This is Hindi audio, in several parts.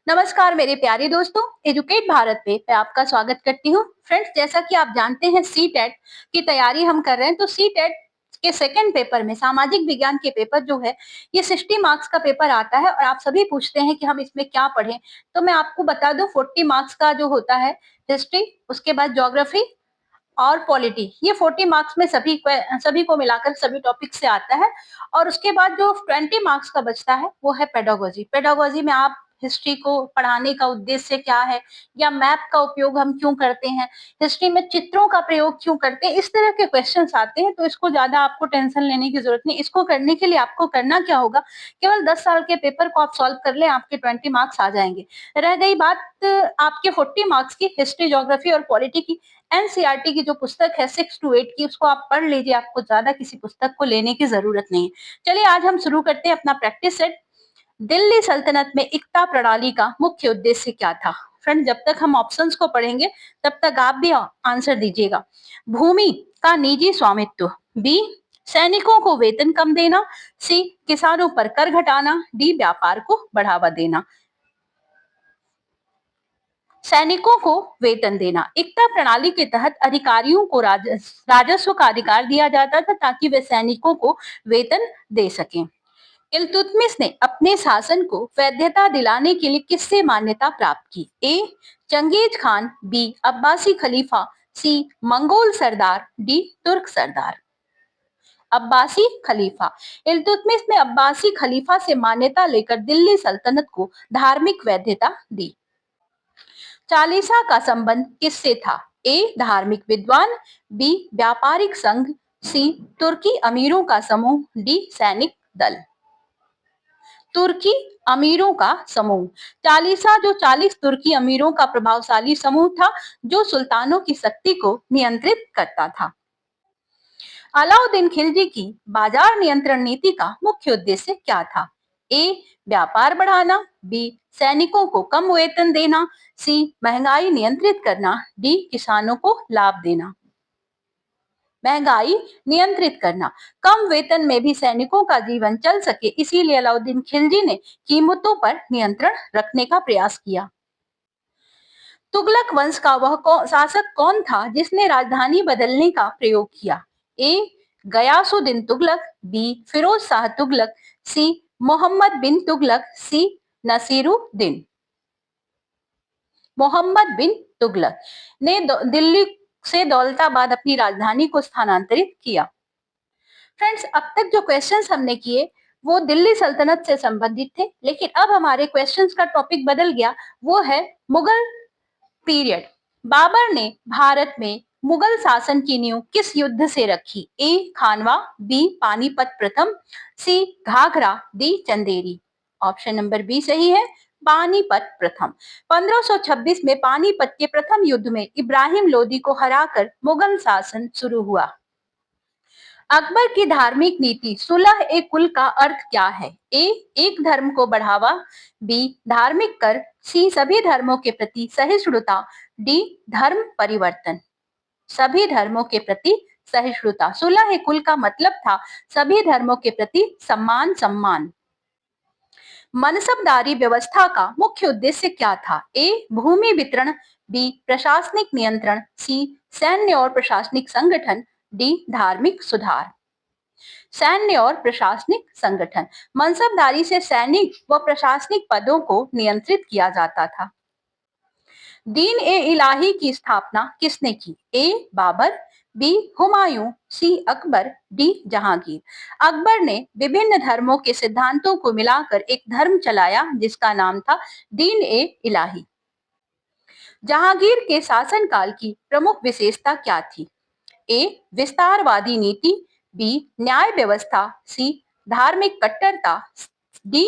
नमस्कार मेरे प्यारे दोस्तों, एजुकेट भारत पे मैं आपका स्वागत करती हूँ। फ्रेंड्स, जैसा कि आप जानते हैं सी टेट की तैयारी हम कर रहे हैं, तो सी टेट के सेकंड पेपर में सामाजिक विज्ञान के पेपर जो है ये 60 मार्क्स का पेपर आता है और आप सभी पूछते हैं कि हम इसमें क्या पढ़ें। तो मैं आपको बता दूं 40 मार्क्स का जो होता है हिस्ट्री, उसके बाद ज्योग्राफी और पॉलिटी, ये 40 मार्क्स में सभी को मिलाकर सभी टॉपिक से आता है। और उसके बाद जो 20 मार्क्स का बचता है वो है पेडागोजी। पेडागोजी में आप हिस्ट्री को पढ़ाने का उद्देश्य क्या है, या मैप का उपयोग हम क्यों करते हैं, हिस्ट्री में चित्रों का प्रयोग क्यों करते हैं, इस तरह के क्वेश्चंस आते हैं। तो इसको ज्यादा आपको टेंशन लेने की जरूरत नहीं। इसको करने के लिए आपको करना क्या होगा, केवल 10 साल के पेपर को आप सॉल्व कर ले, आपके 20 मार्क्स आ जाएंगे। रह गई बात आपके 40 मार्क्स की हिस्ट्री, ज्योग्राफी और पॉलिटी की, एनसीईआरटी की जो पुस्तक है 6 to 8 की, उसको आप पढ़ लीजिए। आपको ज्यादा किसी पुस्तक को लेने की जरूरत नहीं है। चलिए आज हम शुरू करते हैं अपना प्रैक्टिस सेट। दिल्ली सल्तनत में इक्ता प्रणाली का मुख्य उद्देश्य क्या था? फ्रेंड, जब तक हम ऑप्शंस को पढ़ेंगे तब तक आप भी आंसर दीजिएगा। भूमि का निजी स्वामित्व, बी सैनिकों को वेतन कम देना, सी किसानों पर कर घटाना, डी व्यापार को बढ़ावा देना। सैनिकों को वेतन देना। इक्ता प्रणाली के तहत अधिकारियों को राजस्व का अधिकार दिया जाता था ताकि वे सैनिकों को वेतन दे सकें। इल्तुतमिश ने अपने शासन को वैधता दिलाने के लिए किससे मान्यता प्राप्त की? ए चंगेज खान, बी अब्बासी खलीफा, सी मंगोल सरदार, डी तुर्क सरदार। अब्बासी खलीफा। इल्तुतमिश ने अब्बासी खलीफा से मान्यता लेकर दिल्ली सल्तनत को धार्मिक वैधता दी। चालीसा का संबंध किससे था? ए धार्मिक विद्वान, बी व्यापारिक संघ, सी तुर्की अमीरों का समूह, डी सैनिक दल। तुर्की अमीरों का समूह। चालीसा जो 40 तुर्की अमीरों का प्रभावशाली समूह था जो सुल्तानों की शक्ति को नियंत्रित करता था। अलाउद्दीन खिलजी की बाजार नियंत्रण नीति का मुख्य उद्देश्य क्या था? ए व्यापार बढ़ाना, बी सैनिकों को कम वेतन देना, सी महंगाई नियंत्रित करना, डी किसानों को लाभ देना। महंगाई नियंत्रित करना। कम वेतन में भी सैनिकों का जीवन चल सके, इसीलिए अलाउद्दीन खिलजी ने कीमतों पर नियंत्रण रखने का प्रयास किया। तुगलक वंश का वह शासक कौन था जिसने राजधानी बदलने का प्रयोग किया? ए गयासुद्दीन तुगलक, बी फिरोज शाह तुगलक, सी मोहम्मद बिन तुगलक, सी नसीरुद्दीन। मोहम्मद बिन तुगलक ने दिल्ली से दौलताबाद अपनी राजधानी को स्थानांतरित किया। फ्रेंड्स, अब तक जो क्वेश्चंस हमने किए वो दिल्ली सल्तनत से संबंधित थे, लेकिन अब हमारे क्वेश्चंस का टॉपिक बदल गया। वो है मुगल पीरियड। बाबर ने भारत में मुगल शासन की नींव किस युद्ध से रखी? ए खानवा, बी पानीपत प्रथम, C Ghaghra, D Chanderi. Option number B सही है, पानीपत प्रथम। 1526 में पानीपत के प्रथम युद्ध में इब्राहिम लोदी को हराकर मुगल शासन शुरू हुआ। अकबर की धार्मिक नीति सुलह ए कुल का अर्थ क्या है? ए एक धर्म को बढ़ावा, बी धार्मिक कर, सी सभी धर्मों के प्रति सहिष्णुता, डी धर्म परिवर्तन। सभी धर्मों के प्रति सहिष्णुता। सुलह ए कुल का मतलब था सभी धर्मों के प्रति सम्मान। मनसबदारी व्यवस्था का मुख्य उद्देश्य क्या था? ए भूमि वितरण, बी प्रशासनिक नियंत्रण, सी सैन्य और प्रशासनिक संगठन, डी धार्मिक सुधार। सैन्य और प्रशासनिक संगठन। मनसबदारी से सैनिक व प्रशासनिक पदों को नियंत्रित किया जाता था। दीन ए इलाही की स्थापना किसने की? ए बाबर, बी हुमायूं, सी अकबर, डी जहांगीर। अकबर ने विभिन्न धर्मों के सिद्धांतों को मिलाकर एक धर्म चलाया जिसका नाम था दीन ए इलाही। जहांगीर के शासनकाल की प्रमुख विशेषता क्या थी? ए विस्तारवादी नीति, बी न्याय व्यवस्था, सी धार्मिक कट्टरता, डी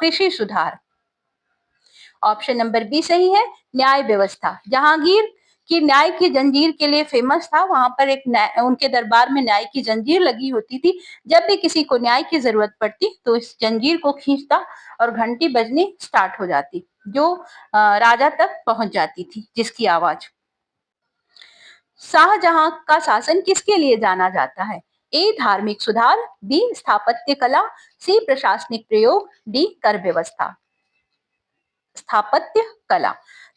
कृषि सुधार। ऑप्शन नंबर बी सही है, न्याय व्यवस्था। जहांगीर की न्याय की जंजीर के लिए फेमस था। वहां पर उनके दरबार में न्याय की जंजीर लगी होती थी। जब भी किसी को न्याय की जरूरत पड़ती तो इस जंजीर को खींचता और घंटी बजनी स्टार्ट हो जाती, जो राजा तक पहुंच जाती थी, जिसकी आवाज। शाहजहां का शासन किसके लिए जाना जाता है? ए धार्मिक सुधार, बी स्थापत्य कला, सी प्रशासनिक प्रयोग, डी कर व्यवस्था। स्थापत्य कला।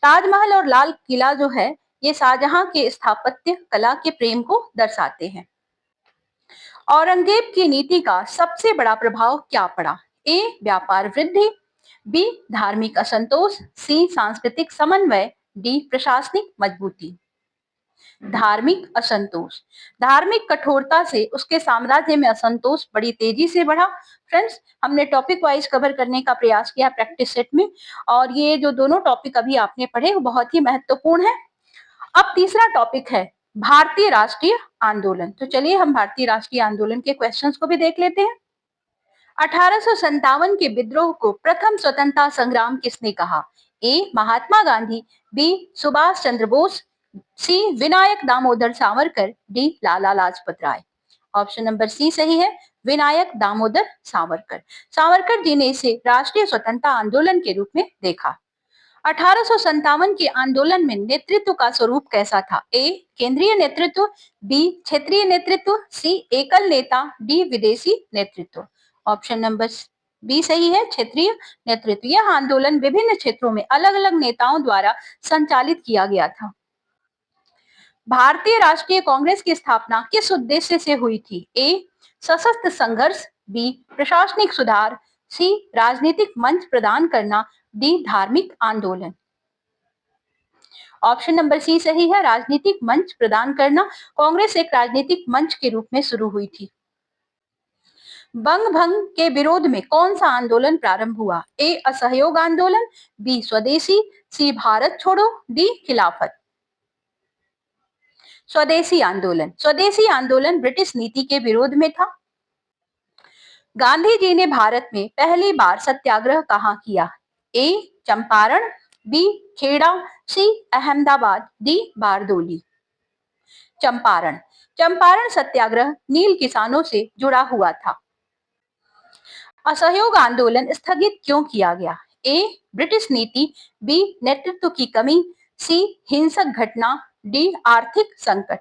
ताजमहल और लाल किला जो है ये शाहजहां के स्थापत्य कला के प्रेम को दर्शाते हैं। औरंगजेब की नीति का सबसे बड़ा प्रभाव क्या पड़ा? ए व्यापार वृद्धि, बी धार्मिक असंतोष, सी सांस्कृतिक समन्वय, डी प्रशासनिक मजबूती। धार्मिक असंतोष। धार्मिक कठोरता से उसके साम्राज्य में असंतोष बड़ी तेजी से बढ़ा। फ्रेंड्स, हमने टॉपिक वाइज कवर करने का प्रयास किया प्रैक्टिस सेट में, और ये जो दोनों टॉपिक अभी आपने पढ़े वो बहुत ही महत्वपूर्ण है। अब तीसरा टॉपिक है भारतीय राष्ट्रीय आंदोलन। तो चलिए हम भारतीय राष्ट्रीय आंदोलन के क्वेश्चंस को भी देख लेते हैं। 1857 के विद्रोह को प्रथम स्वतंत्रता संग्राम किसने कहा? ए महात्मा गांधी, बी सुभाष चंद्र बोस, सी Vinayak Damodar Savarkar, D Lala Lajpat Rai. Option number C सही है, विनायक दामोदर सावरकर। सावरकर जी ने इसे राष्ट्रीय स्वतंत्रता आंदोलन के रूप में देखा। 1857 के आंदोलन में नेतृत्व का स्वरूप कैसा था? ए केंद्रीय नेतृत्व, बी क्षेत्रीय नेतृत्व, सी एकल नेता, डी विदेशी नेतृत्व। ऑप्शन नंबर बी सही है, क्षेत्रीय नेतृत्व। यह आंदोलन विभिन्न क्षेत्रों में अलग अलग नेताओं द्वारा संचालित किया गया था। भारतीय राष्ट्रीय कांग्रेस की स्थापना किस उद्देश्य से हुई थी? ए सशस्त्र संघर्ष, बी प्रशासनिक सुधार, सी राजनीतिक मंच प्रदान करना, डी धार्मिक आंदोलन। ऑप्शन नंबर सी सही है, राजनीतिक मंच प्रदान करना। कांग्रेस एक राजनीतिक मंच के रूप में शुरू हुई थी। बंग भंग के विरोध में कौन सा आंदोलन प्रारंभ हुआ? ए असहयोग आंदोलन, बी स्वदेशी, सी भारत छोड़ो, डी खिलाफत। स्वदेशी आंदोलन। स्वदेशी आंदोलन ब्रिटिश नीति के विरोध में था। गांधी जी ने भारत में पहली बार सत्याग्रह कहाँ किया? ए चंपारण, बी खेड़ा, सी अहमदाबाद, डी बारदोली। चंपारण। चंपारण सत्याग्रह नील किसानों से जुड़ा हुआ था। असहयोग आंदोलन स्थगित क्यों किया गया? ए ब्रिटिश नीति, बी नेतृत्व की कमी, सी हिंसक घटना, डी आर्थिक संकट।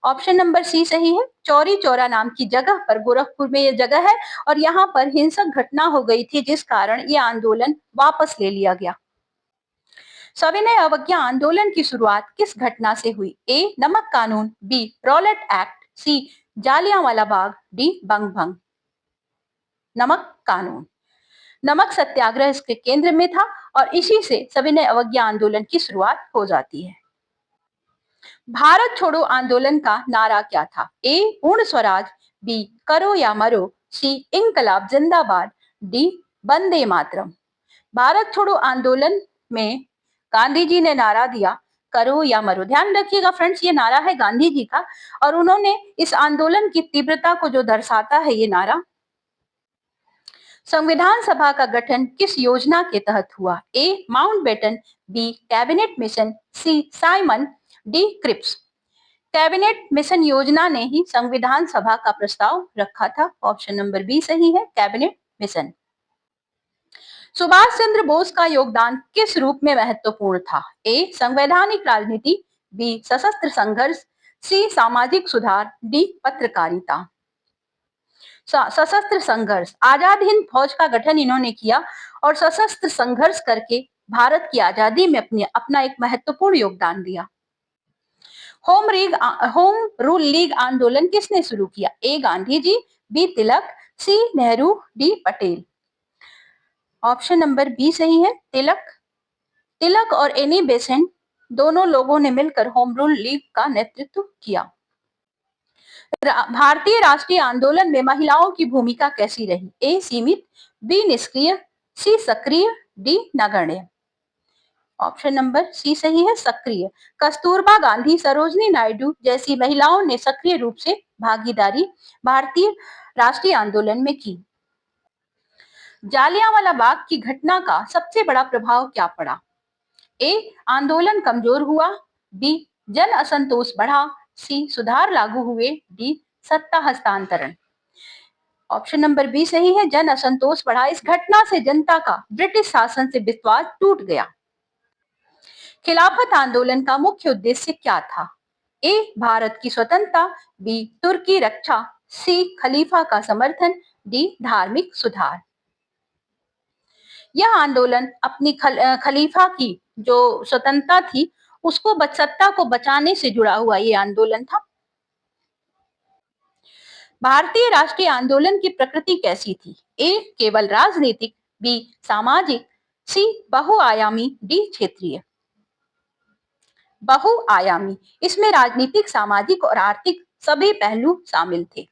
ऑप्शन नंबर सी सही है, चौरी चौरा नाम की जगह पर, गोरखपुर में यह जगह है, और यहाँ पर हिंसक घटना हो गई थी जिस कारण यह आंदोलन वापस ले लिया गया। सविनय अवज्ञा आंदोलन की शुरुआत किस घटना से हुई? ए नमक कानून, बी रॉलेट एक्ट, सी जालियांवाला बाग, डी बंग भंग। नमक कानून। नमक सत्याग्रह इसके केंद्र में था और इसी से सविनय अवज्ञा आंदोलन की शुरुआत हो जाती है। भारत छोड़ो आंदोलन का नारा क्या था? ए पूर्ण स्वराज, बी करो या मरो, सी इंकलाब जिंदाबाद, डी वंदे मातरम। भारत छोड़ो आंदोलन में गांधी जी ने नारा दिया करो या मरो। ध्यान रखिएगा फ्रेंड्स, ये नारा है गांधी जी का, और उन्होंने इस आंदोलन की तीव्रता को जो दर्शाता है ये नारा। संविधान सभा का गठन किस योजना के तहत हुआ? A Mountbatten, B cabinet mission, C Simon, D Cripps. Cabinet mission योजना ने ही संविधान सभा का प्रस्ताव रखा था। ऑप्शन नंबर बी सही है, कैबिनेट मिशन। सुभाष चंद्र बोस का योगदान किस रूप में महत्वपूर्ण था? ए संवैधानिक राजनीति, बी सशस्त्र संघर्ष, सी सामाजिक सुधार, डी पत्रकारिता। सशस्त्र संघर्ष। आजाद हिंद फौज का गठन इन्होंने किया और सशस्त्र संघर्ष करके भारत की आजादी में अपना एक महत्वपूर्ण योगदान दिया। होम रूल लीग आंदोलन किसने शुरू किया? A Gandhi ji, B Tilak, C Nehru, D Patel. Option number B सही है, तिलक। तिलक और एनी बेसेंट दोनों लोगों ने मिलकर होम रूल लीग का नेतृत्व किया। भारतीय राष्ट्रीय आंदोलन में महिलाओं की भूमिका कैसी रही? ए सीमित, बी निष्क्रिय, सी सक्रिय, डी नगण्य। ऑप्शन नंबर सी सही है, सक्रिय। कस्तूरबा गांधी, सरोजनी नायडू जैसी महिलाओं ने सक्रिय रूप से भागीदारी भारतीय राष्ट्रीय आंदोलन में की। जालियांवाला बाग की घटना का सबसे बड़ा प्रभाव क्या पड़ा? ए आंदोलन कमजोर हुआ, बी जन असंतोष बढ़ा, सी सुधार लागू हुए, डी सत्ता हस्तांतरण। ऑप्शन नंबर बी सही है, जन असंतोष बढ़ा। इस घटना से जनता का ब्रिटिश शासन से विश्वास टूट गया। खिलाफत आंदोलन का मुख्य उद्देश्य क्या था? ए भारत की स्वतंत्रता, बी तुर्की रक्षा, सी खलीफा का समर्थन, डी धार्मिक सुधार। यह आंदोलन अपनी खलीफा की जो स्वतंत्रता थी उसको सत्ता को बचाने से जुड़ा हुआ ये आंदोलन था। भारतीय राष्ट्रीय आंदोलन की प्रकृति कैसी थी? ए केवल राजनीतिक, बी सामाजिक, सी बहुआयामी, डी क्षेत्रीय। बहुआयामी, इसमें राजनीतिक, सामाजिक और आर्थिक सभी पहलू शामिल थे।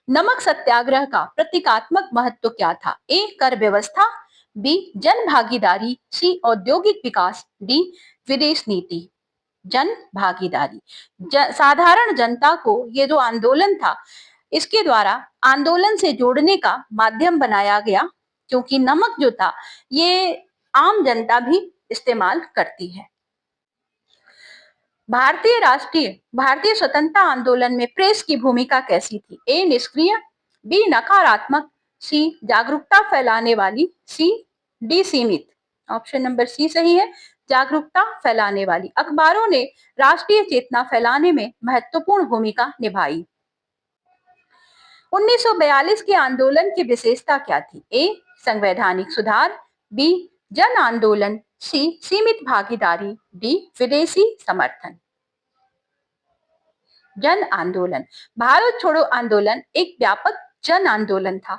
नमक सत्याग्रह का प्रतीकात्मक महत्व क्या था? ए कर व्यवस्था, बी जन भागीदारी, सी औद्योगिक विकास, डी विदेश नीति। जन भागीदारी, साधारण जनता को ये जो आंदोलन था इसके द्वारा आंदोलन से जोड़ने का माध्यम बनाया गया, क्योंकि नमक जो था ये आम जनता भी इस्तेमाल करती है। भारतीय स्वतंत्रता आंदोलन में प्रेस की भूमिका कैसी थी? ए निष्क्रिय, बी नकारात्मक, सी जागरूकता फैलाने वाली, सी डी सीमित। ऑप्शन नंबर सी सही है, जागरूकता फैलाने वाली। अखबारों ने राष्ट्रीय चेतना फैलाने में महत्वपूर्ण भूमिका निभाई। 1942 के आंदोलन की विशेषता क्या थी? ए संवैधानिक सुधार, बी जन आंदोलन, सी सीमित भागीदारी, डी विदेशी समर्थन। जन आंदोलन, भारत छोड़ो आंदोलन एक व्यापक जन आंदोलन था।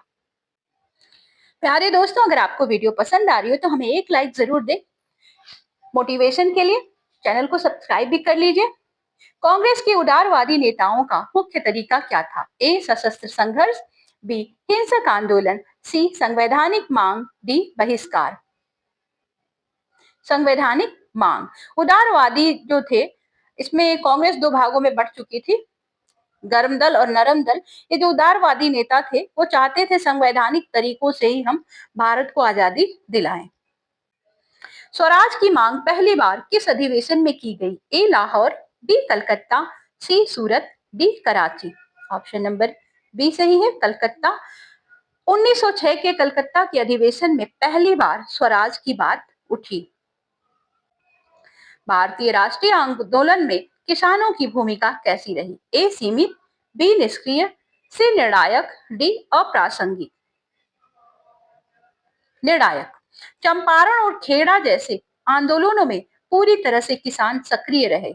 प्यारे दोस्तों, अगर आपको वीडियो पसंद आ रही हो तो हमें एक लाइक जरूर दें। मोटिवेशन के लिए चैनल को सब्सक्राइब भी कर लीजिए। कांग्रेस के उदारवादी नेताओं का मुख्य तरीका क्या था? ए सशस्त्र संघर्ष, बी हिंसक आंदोलन, सी संवैधानिक मांग, डी बहिष्कार। संवैधानिक मांग, उदारवादी जो थे इसमें कांग्रेस दो भागों में बट चुकी थी, गर्म दल और नरम दल। ये जो उदारवादी नेता थे वो चाहते थे संवैधानिक तरीकों से ही हम भारत को आजादी दिलाएं। स्वराज की मांग पहली बार किस अधिवेशन में की गई? A Lahore, B Calcutta, C Surat, D Karachi. Option number B सही है, कलकत्ता। 1906 के कलकत्ता के अधिवेशन में पहली बार स्वराज की बात उठी। भारतीय राष्ट्रीय आंदोलन में किसानों की भूमिका कैसी रही? ए सीमित, बी निष्क्रिय, सी निर्णायक, डी अप्रासंगिक। निर्णायक, चंपारण और खेड़ा जैसे आंदोलनों में पूरी तरह से किसान सक्रिय रहे।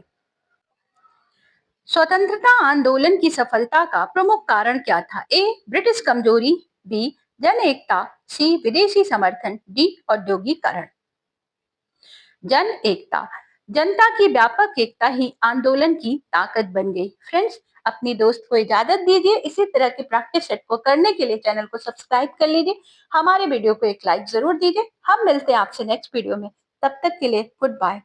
स्वतंत्रता आंदोलन की सफलता का प्रमुख कारण क्या था? ए ब्रिटिश कमजोरी, बी जन एकता, सी विदेशी समर्थन, डी औद्योगिकरण। जन एकता, जनता की व्यापक एकता ही आंदोलन की ताकत बन गई। फ्रेंड्स, अपनी दोस्त को इजाजत दीजिए। इसी तरह के प्रैक्टिस सेट को करने के लिए चैनल को सब्सक्राइब कर लीजिए, हमारे वीडियो को एक लाइक जरूर दीजिए। हम मिलते हैं आपसे नेक्स्ट वीडियो में, तब तक के लिए गुड बाय।